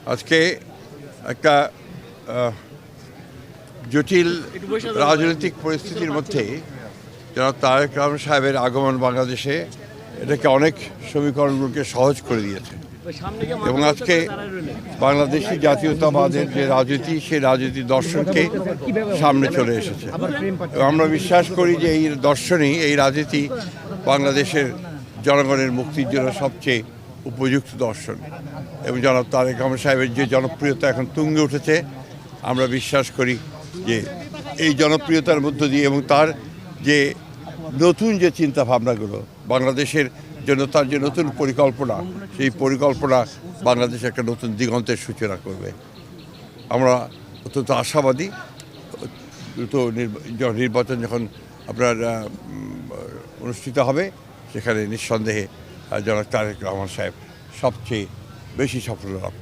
আজকে একটা জটিল রাজনৈতিক পরিস্থিতির মধ্যে জনাব তারেক রহমান সাহেবের আগমন বাংলাদেশে এটাকে অনেক সমীকরণগুলোকে সহজ করে দিয়েছে এবং আজকে বাংলাদেশি জাতীয়তাবাদের যে রাজনীতি সেই রাজনীতি দর্শনকে সামনে চলে এসেছে এবং আমরা বিশ্বাস করি যে এই দর্শনই এই রাজনীতি বাংলাদেশের জনগণের মুক্তির জন্য সবচেয়ে উপযুক্ত দর্শন এবং জনাব তারেক রহমান সাহেবের যে জনপ্রিয়তা এখন তুঙ্গে উঠেছে আমরা বিশ্বাস করি যে এই জনপ্রিয়তার মধ্য দিয়ে এবং তার যে নতুন যে চিন্তা ভাবনাগুলো বাংলাদেশের জন্য তার যে নতুন পরিকল্পনা সেই পরিকল্পনা বাংলাদেশে একটা নতুন দিগন্তের সূচনা করবে আমরা অত্যন্ত আশাবাদী দ্রুত নির্বাচন যখন আপনার অনুষ্ঠিত হবে সেখানে নিঃসন্দেহে জনাব তারেক রহমান সাহেব সবচেয়ে বেশি সফল লাভ